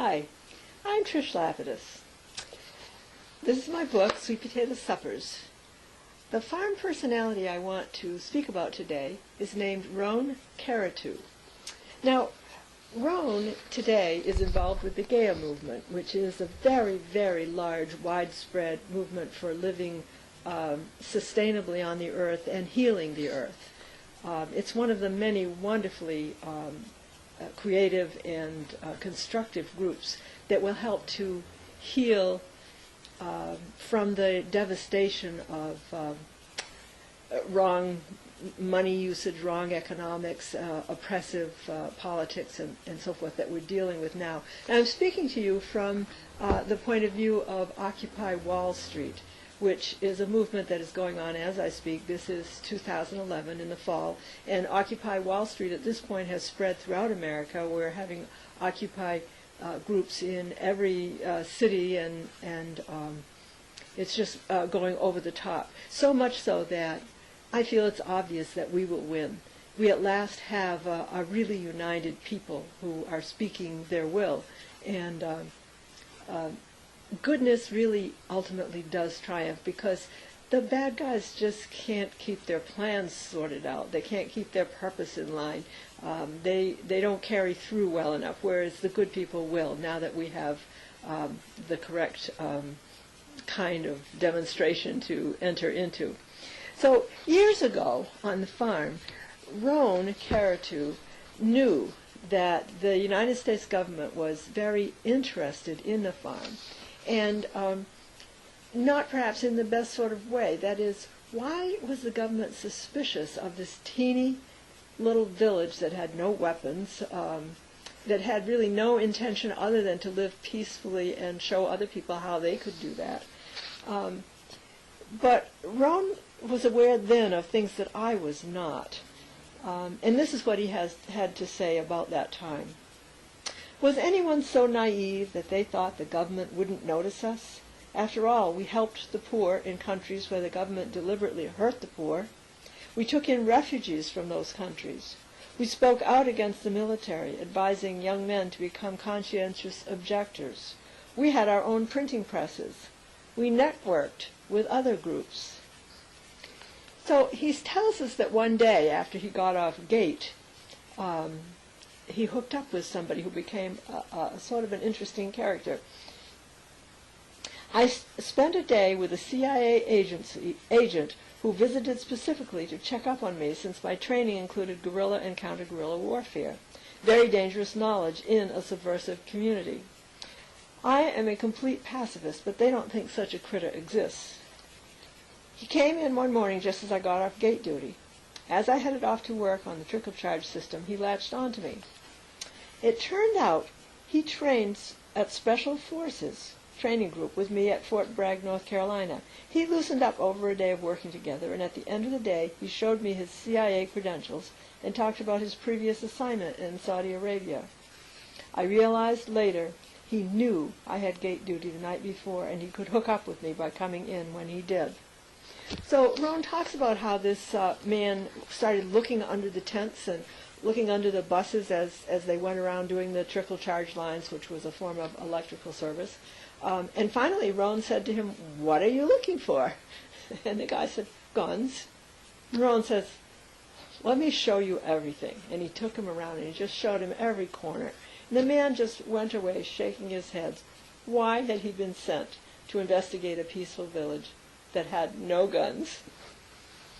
Hi, I'm Trish Lapidus. This is my book, Sweet Potato Suppers. The farm personality I want to speak about today is named Roan Carratu. Now, Roan today is involved with the Gaia movement, which is a very, very large, widespread movement for living sustainably on the earth and healing the earth. It's one of the many wonderfully creative and constructive groups that will help to heal from the devastation of wrong money usage, wrong economics, oppressive politics, and so forth that we're dealing with now. And I'm speaking to you from the point of view of Occupy Wall Street, which is a movement that is going on as I speak. This is 2011 in the fall, and Occupy Wall Street at this point has spread throughout America. We're having Occupy groups in every city, and it's just going over the top. So much so that I feel it's obvious that we will win. We at last have a really united people who are speaking their will, and goodness really ultimately does triumph, because the bad guys just can't keep their plans sorted out. They can't keep their purpose in line. They don't carry through well enough, whereas the good people will, now that we have the correct kind of demonstration to enter into. So years ago on the farm, Roan Carratu knew that the United States government was very interested in the farm, and not perhaps in the best sort of way. That is, why was the government suspicious of this teeny little village that had no weapons, that had really no intention other than to live peacefully and show other people how they could do that? But Roan was aware then of things that I was not. And this is what he had to say about that time. Was anyone so naive that they thought the government wouldn't notice us? After all, we helped the poor in countries where the government deliberately hurt the poor. We took in refugees from those countries. We spoke out against the military, advising young men to become conscientious objectors. We had our own printing presses. We networked with other groups. So he tells us that one day after he got off gate, he hooked up with somebody who became a sort of an interesting character. I spent a day with a CIA agent who visited specifically to check up on me, since my training included guerrilla and counter-guerrilla warfare, very dangerous knowledge in a subversive community. I am a complete pacifist, but they don't think such a critter exists. He came in one morning just as I got off gate duty. As I headed off to work on the trickle charge system, he latched on to me. It turned out he trained at Special Forces training group with me at Fort Bragg, North Carolina. He loosened up over a day of working together, and at the end of the day, he showed me his CIA credentials and talked about his previous assignment in Saudi Arabia. I realized later he knew I had gate duty the night before, and he could hook up with me by coming in when he did. So Roan talks about how this man started looking under the tents and looking under the buses as they went around doing the trickle charge lines, which was a form of electrical service. And finally, Roan said to him, "What are you looking for?" And the guy said, "Guns." And Roan says, "Let me show you everything." And he took him around and he just showed him every corner. And the man just went away shaking his head. Why had he been sent to investigate a peaceful village that had no guns?